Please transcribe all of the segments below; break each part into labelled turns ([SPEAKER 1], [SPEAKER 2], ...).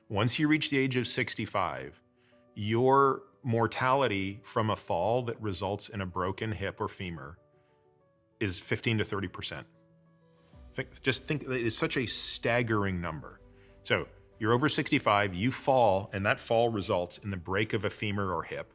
[SPEAKER 1] Once you reach the age of 65, your mortality from a fall that results in a broken hip or femur is 15 to 30%. Just think, it is such a staggering number. So you're over 65, you fall, and that fall results in the break of a femur or hip.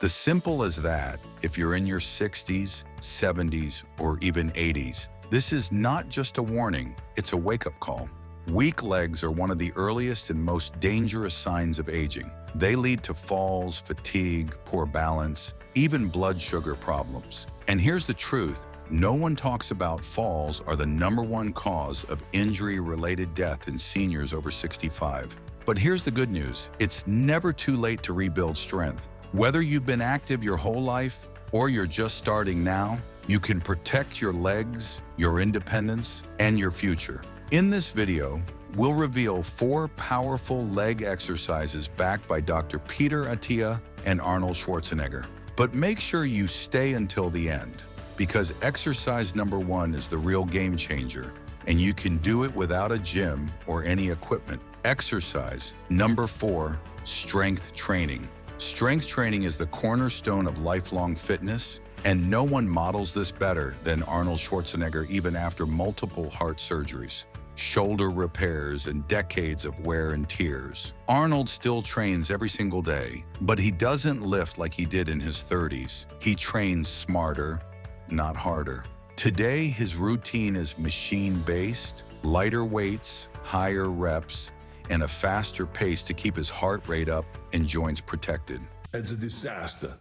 [SPEAKER 2] The simple as that, if you're in your 60s, 70s, or even 80s, this is not just a warning, it's a wake-up call. Weak legs are one of the earliest and most dangerous signs of aging. They lead to falls, fatigue, poor balance, even blood sugar problems. And here's the truth, no one talks about falls are the #1 cause of injury-related death in seniors over 65. But here's the good news, it's never too late to rebuild strength. Whether you've been active your whole life or you're just starting now, you can protect your legs, your independence, and your future. In this video, we'll reveal 4 powerful leg exercises backed by Dr. Peter Attia and Arnold Schwarzenegger. But make sure you stay until the end, because exercise #1 is the real game changer, and you can do it without a gym or any equipment. Exercise #4, strength training. Strength training is the cornerstone of lifelong fitness, and no one models this better than Arnold Schwarzenegger even after multiple heart surgeries, shoulder repairs, and decades of wear and tears. Arnold still trains every single day, but he doesn't lift like he did in his 30s. He trains smarter, not harder. Today, his routine is machine-based, lighter weights, higher reps, and a faster pace to keep his heart rate up and joints protected.
[SPEAKER 3] It's a disaster.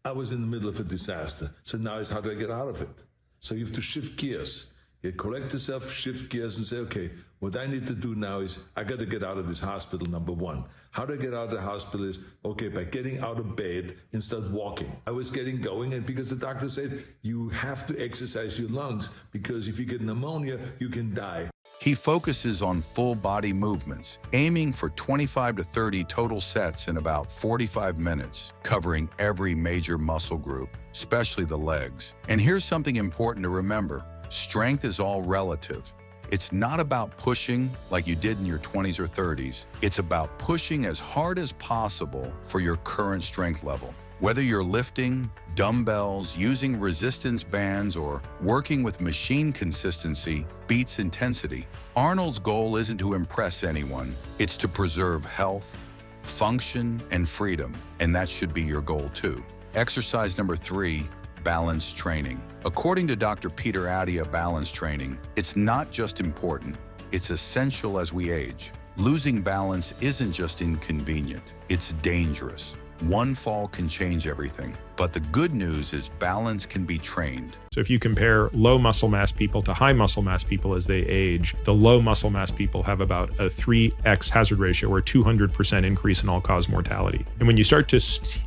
[SPEAKER 3] I was in the middle of a disaster. So now it's how do I get out of it? So you have to shift gears. You collect yourself, shift gears, and say, okay, what I need to do now is I got to get out of this hospital, #1. How do I get out of the hospital is, okay, by getting out of bed and start walking. I was getting going, and because the doctor said, you have to exercise your lungs, because if you get pneumonia, you can die.
[SPEAKER 2] He focuses on full body movements, aiming for 25 to 30 total sets in about 45 minutes, covering every major muscle group, especially the legs. And here's something important to remember. Strength is all relative. It's not about pushing like you did in your 20s or 30s. It's about pushing as hard as possible for your current strength level. Whether you're lifting, dumbbells, using resistance bands, or working with machine consistency beats intensity. Arnold's goal isn't to impress anyone. It's to preserve health, function, and freedom. And that should be your goal too. Exercise #3, balance training. According to Dr. Peter Attia, balance training, it's not just important, it's essential as we age. Losing balance isn't just inconvenient, it's dangerous. One fall can change everything. But the good news is balance can be trained.
[SPEAKER 1] So if you compare low muscle mass people to high muscle mass people as they age, the low muscle mass people have about a 3x hazard ratio, or a 200% increase in all-cause mortality. And when you start to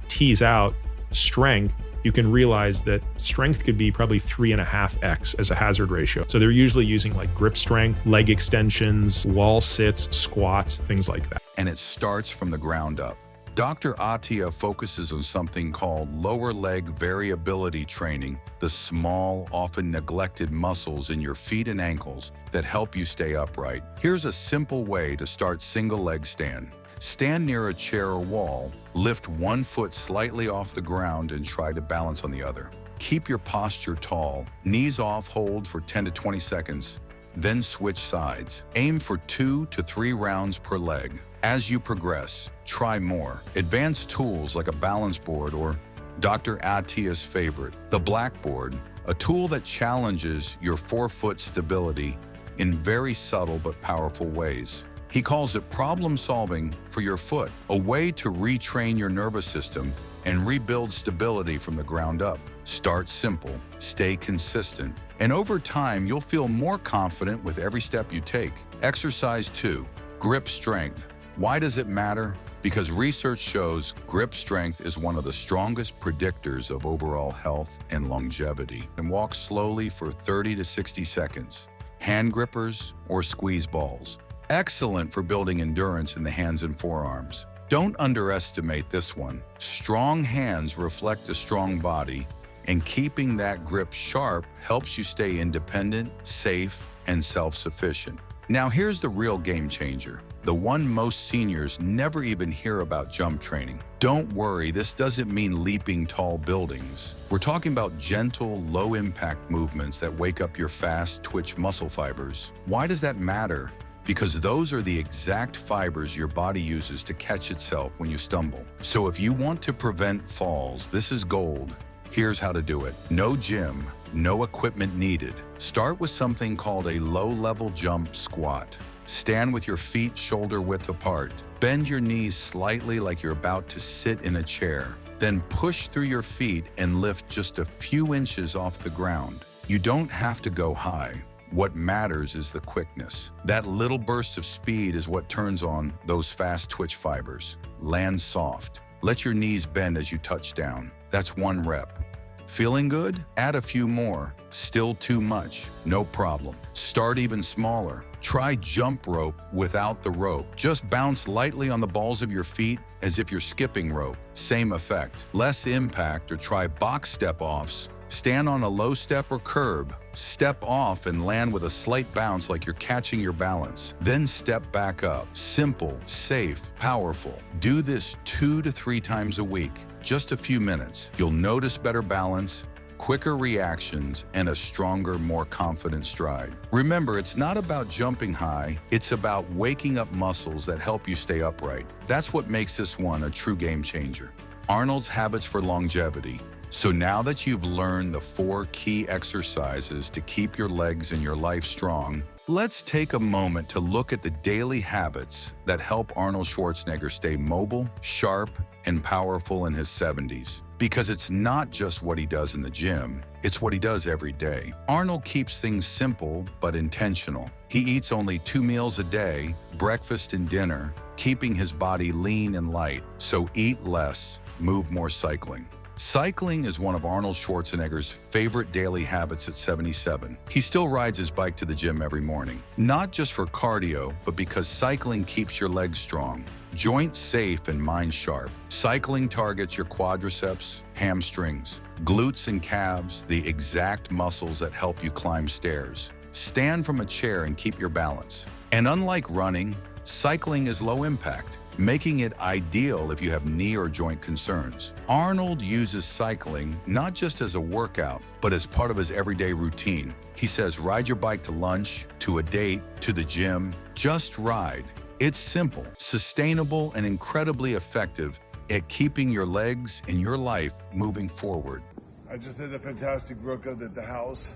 [SPEAKER 1] tease out strength, you can realize that strength could be probably 3.5x as a hazard ratio. So they're usually using like grip strength, leg extensions, wall sits, squats, things like that.
[SPEAKER 2] And it starts from the ground up. Dr. Attia focuses on something called lower leg variability training, the small, often neglected muscles in your feet and ankles that help you stay upright. Here's a simple way to start single leg stand. Stand near a chair or wall, lift one foot slightly off the ground and try to balance on the other. Keep your posture tall, knees off, hold for 10 to 20 seconds, then switch sides. Aim for 2 to 3 rounds per leg. As you progress, try more. Advanced tools like a balance board, or Dr. Attia's favorite, the blackboard, a tool that challenges your forefoot stability in very subtle but powerful ways. He calls it problem solving for your foot, a way to retrain your nervous system and rebuild stability from the ground up. Start simple, stay consistent, and over time you'll feel more confident with every step you take. Exercise 2, grip strength. Why does it matter? Because research shows grip strength is one of the strongest predictors of overall health and longevity. And walk slowly for 30 to 60 seconds. Hand grippers or squeeze balls. Excellent for building endurance in the hands and forearms. Don't underestimate this one. Strong hands reflect a strong body, and keeping that grip sharp helps you stay independent, safe, and self-sufficient. Now here's the real game changer. the one most seniors never even hear about jump training. Don't worry, this doesn't mean leaping tall buildings. We're talking about gentle, low-impact movements that wake up your fast twitch muscle fibers. Why does that matter? Because those are the exact fibers your body uses to catch itself when you stumble. So if you want to prevent falls, this is gold. Here's how to do it. No gym, no equipment needed. Start with something called a low-level jump squat. Stand with your feet shoulder width apart. Bend your knees slightly like you're about to sit in a chair. Then push through your feet and lift just a few inches off the ground. You don't have to go high. What matters is the quickness. That little burst of speed is what turns on those fast twitch fibers. Land soft. Let your knees bend as you touch down. That's 1 rep. Feeling good? Add a few more. Still too much? No problem. Start even smaller. Try jump rope without the rope. Just bounce lightly on the balls of your feet as if you're skipping rope. Same effect. Less impact, or try box step-offs. Stand on a low step or curb. Step off and land with a slight bounce like you're catching your balance. Then step back up. Simple, safe, powerful. Do this 2 to 3 times a week. Just a few minutes. You'll notice better balance, quicker reactions, and a stronger, more confident stride. Remember, it's not about jumping high, it's about waking up muscles that help you stay upright. That's what makes this one a true game changer. Arnold's Habits for Longevity. So now that you've learned the 4 key exercises to keep your legs and your life strong, let's take a moment to look at the daily habits that help Arnold Schwarzenegger stay mobile, sharp, and powerful in his 70s. Because it's not just what he does in the gym, it's what he does every day. Arnold keeps things simple but intentional. He eats only 2 meals a day, breakfast and dinner, keeping his body lean and light. So eat less, move more. Cycling is one of Arnold Schwarzenegger's favorite daily habits at 77. He still rides his bike to the gym every morning, not just for cardio, but because cycling keeps your legs strong, joints safe, and mind sharp. Cycling targets your quadriceps, hamstrings, glutes, and calves, the exact muscles that help you climb stairs. Stand from a chair and keep your balance. And unlike running, cycling is low impact, making it ideal if you have knee or joint concerns. Arnold uses cycling not just as a workout, but as part of his everyday routine. He says, ride your bike to lunch, to a date, to the gym. Just ride. It's simple, sustainable, and incredibly effective at keeping your legs and your life moving forward.
[SPEAKER 3] I just had a fantastic workout at the house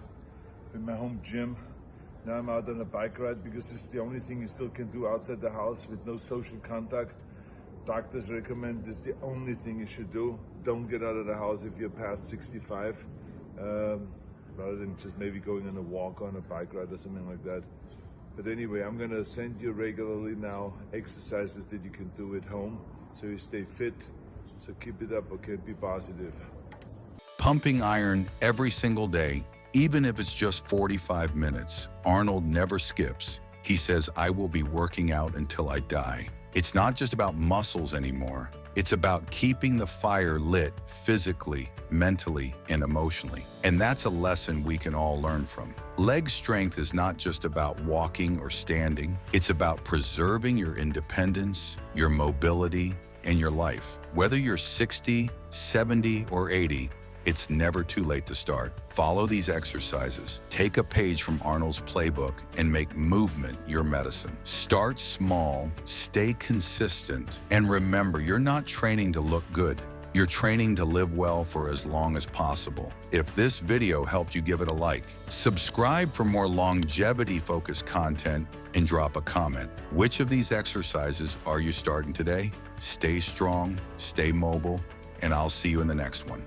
[SPEAKER 3] in my home gym. Now I'm out on a bike ride because it's the only thing you still can do outside the house with no social contact. Doctors recommend this is the only thing you should do. Don't get out of the house if you're past 65, rather than just maybe going on a walk, on a bike ride or something like that. But anyway, I'm gonna send you regularly now exercises that you can do at home so you stay fit. So keep it up, okay? Be positive.
[SPEAKER 2] Pumping iron every single day, even if it's just 45 minutes. Arnold never skips. He says, I will be working out until I die. It's not just about muscles anymore. It's about keeping the fire lit physically, mentally, and emotionally. And that's a lesson we can all learn from. Leg strength is not just about walking or standing. It's about preserving your independence, your mobility, and your life. Whether you're 60, 70, or 80, it's never too late to start. Follow these exercises. Take a page from Arnold's playbook and make movement your medicine. Start small, stay consistent, and remember, you're not training to look good. You're training to live well for as long as possible. If this video helped you, give it a like. Subscribe for more longevity-focused content and drop a comment. Which of these exercises are you starting today? Stay strong, stay mobile, and I'll see you in the next one.